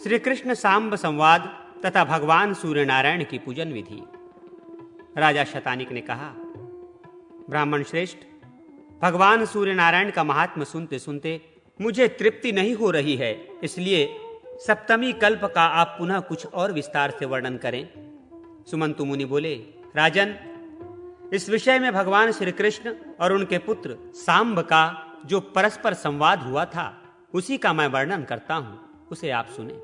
श्री कृष्ण सांब संवाद तथा भगवान सूर्य नारायण की पूजन विधि। राजा शतानिक ने कहा, ब्राह्मण श्रेष्ठ, भगवान सूर्य नारायण का महात्म्य सुनते सुनते मुझे तृप्ति नहीं हो रही है, इसलिए सप्तमी कल्प का आप पुनः कुछ और विस्तार से वर्णन करें। सुमंतु मुनि बोले, राजन, इस विषय में भगवान श्री कृष्ण और उनके पुत्र सांब का जो परस्पर संवाद हुआ था उसी का मैं वर्णन करता हूं, उसे आप सुने।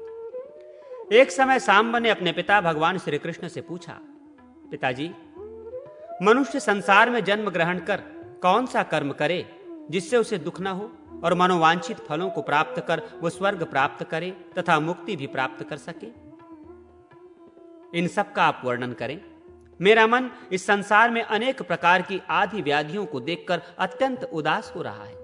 एक समय सांब ने अपने पिता भगवान श्री कृष्ण से पूछा, पिताजी, मनुष्य संसार में जन्म ग्रहण कर कौन सा कर्म करे जिससे उसे दुख न हो और मनोवांछित फलों को प्राप्त कर वो स्वर्ग प्राप्त करे तथा मुक्ति भी प्राप्त कर सके? इन सब का आप वर्णन करें। मेरा मन इस संसार में अनेक प्रकार की आदि व्याधियों को देखकर अत्यंत उदास हो रहा है।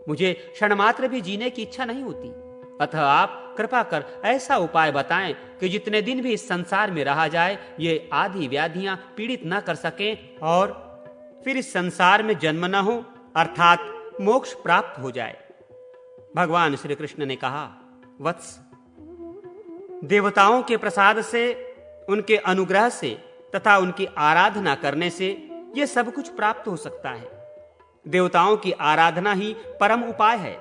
मुझे क्षणमात्र भी जीने की इच्छा नहीं होती। अतः आप कृपा कर ऐसा उपाय बताएं कि जितने दिन भी इस संसार में रहा जाए ये आदि व्याधियां पीड़ित न कर सकें और फिर इस संसार में जन्म न हो, अर्थात मोक्ष प्राप्त हो जाए। भगवान श्री कृष्ण ने कहा, वत्स, देवताओं के प्रसाद से, उनके अनुग्रह से तथा उनकी आराधना करने से यह सब कुछ प्राप्त हो सकता है। देवताओं की आराधना ही परम उपाय है।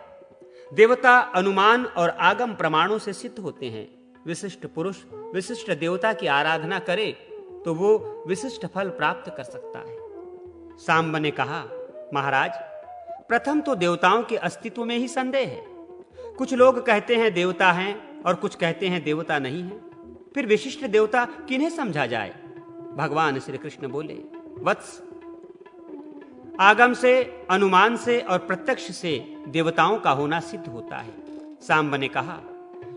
देवता अनुमान और आगम प्रमाणों से सिद्ध होते हैं। विशिष्ट पुरुष विशिष्ट देवता की आराधना करे तो वो विशिष्ट फल प्राप्त कर सकता है। सांब ने कहा, महाराज, प्रथम तो देवताओं के अस्तित्व में ही संदेह है। कुछ लोग कहते हैं देवता हैं और कुछ कहते हैं देवता नहीं है। फिर विशिष्ट देवता किन्हें समझा जाए? भगवान श्री कृष्ण बोले, वत्स, आगम से, अनुमान से और प्रत्यक्ष से देवताओं का होना सिद्ध होता है। सांब ने कहा,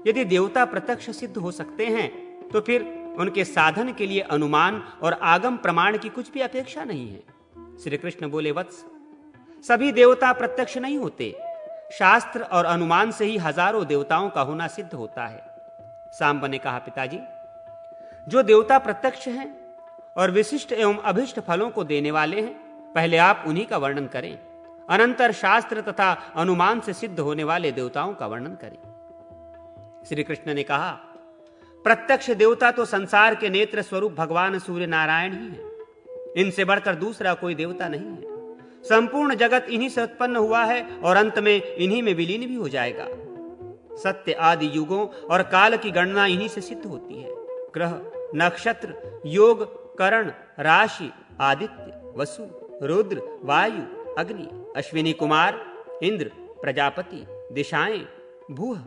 यदि देवता प्रत्यक्ष सिद्ध हो सकते हैं तो फिर उनके साधन के लिए अनुमान और आगम प्रमाण की कुछ भी अपेक्षा नहीं है। श्री कृष्ण बोले, वत्स, सभी देवता प्रत्यक्ष नहीं होते। शास्त्र और अनुमान से ही हजारों देवताओं का होना सिद्ध होता है। सांब ने कहा, पिताजी, जो देवता प्रत्यक्ष हैं और विशिष्ट एवं अभिष्ट फलों को देने वाले हैं, पहले आप उन्हीं का वर्णन करें। अनंतर शास्त्र तथा अनुमान से सिद्ध होने वाले देवताओं का वर्णन करें। श्री कृष्ण ने कहा, प्रत्यक्ष देवता तो संसार के नेत्र स्वरूप भगवान सूर्य नारायण ही हैं। इनसे बढ़कर दूसरा कोई देवता नहीं है। संपूर्ण जगत इन्हीं से उत्पन्न हुआ है और अंत में इन्हीं में विलीन भी हो जाएगा। सत्य आदि युगों और काल की गणना इन्हीं से सिद्ध होती है। ग्रह, नक्षत्र, योग, करण, राशि, आदित्य, वसु, रुद्र, वायु, अग्नि, अश्विनी कुमार, इंद्र, प्रजापति, दिशाएं, भूह,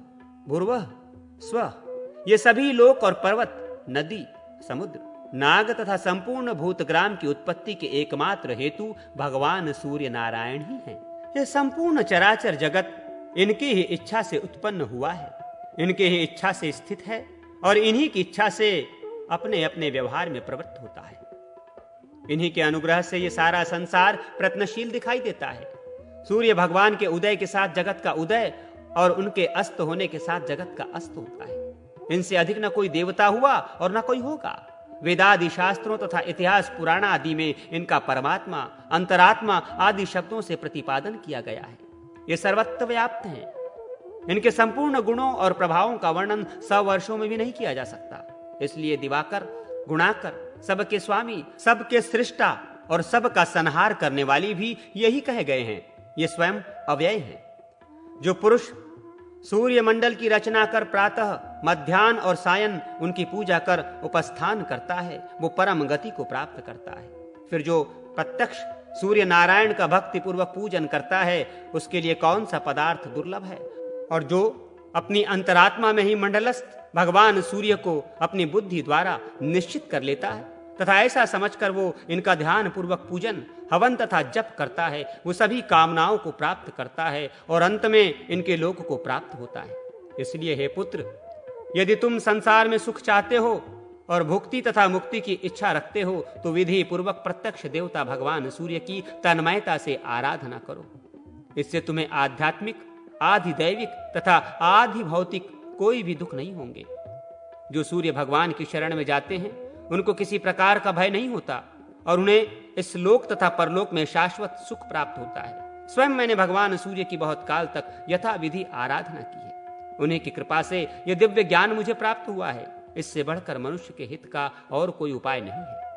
भूर्वः, स्वः, ये सभी लोक और पर्वत, नदी, समुद्र, नाग तथा संपूर्ण भूतग्राम की उत्पत्ति के एकमात्र हेतु भगवान सूर्य नारायण ही हैं। यह संपूर्ण चराचर जगत इनकी ही इच्छा से उत्पन्न हुआ है, इनके ही इच्छा से स्थित है और इन्हीं की इच्छा से अपने अपने व्यवहार में प्रवृत्त होता है। इन्हीं के अनुग्रह से ये सारा संसार प्रयत्नशील दिखाई देता है। सूर्य भगवान के उदय के साथ जगत का उदय और उनके अस्त होने के साथ जगत का अस्त होता है। इनसे अधिक न कोई देवता हुआ और न कोई होगा। वेदादि शास्त्रों तथा इतिहास पुराण आदि में इनका परमात्मा, अंतरात्मा आदि शब्दों से प्रतिपादन किया गया है। ये सर्वत्र व्याप्त हैं। इनके संपूर्ण गुणों और प्रभावों का वर्णन 100 वर्षों में भी नहीं किया जा सकता। इसलिए दिवाकर, गुणाकर, सबके स्वामी, सबके सृष्टा और सबका संहार करने वाली भी यही कहे गए हैं। ये स्वयं अव्यय हैं। जो पुरुष सूर्य मंडल की रचना कर प्रातः, मध्याह्न और सायं उनकी पूजा कर उपस्थान करता है, वो परम गति को प्राप्त करता है। फिर जो प्रत्यक्ष सूर्य नारायण का भक्ति पूर्वक पूजन करता है, उसके लिए कौन सा पदार्थ दुर्लभ है? और जो अपनी अंतरात्मा में ही मंडलस्थ भगवान सूर्य को अपनी बुद्धि द्वारा निश्चित कर लेता है तथा ऐसा समझकर वो इनका ध्यान पूर्वक पूजन, हवन तथा जप करता है, वो सभी कामनाओं को प्राप्त करता है और अंत में इनके लोक को प्राप्त होता है। इसलिए हे पुत्र, यदि तुम संसार में सुख चाहते हो और भुक्ति तथा मुक्ति की इच्छा रखते हो तो विधि पूर्वक प्रत्यक्ष देवता भगवान सूर्य की तन्मयता से आराधना करो। इससे तुम्हें आध्यात्मिक, आधि दैविक तथा आधि भौतिक कोई भी दुख नहीं होंगे। जो सूर्य भगवान की शरण में जाते हैं उनको किसी प्रकार का भय नहीं होता और उन्हें इस लोक तथा परलोक में शाश्वत सुख प्राप्त होता है। स्वयं मैंने भगवान सूर्य की बहुत काल तक यथा विधि आराधना की है। उन्हीं की कृपा से यह दिव्य ज्ञान मुझे प्राप्त हुआ है। इससे बढ़कर मनुष्य के हित का और कोई उपाय नहीं है।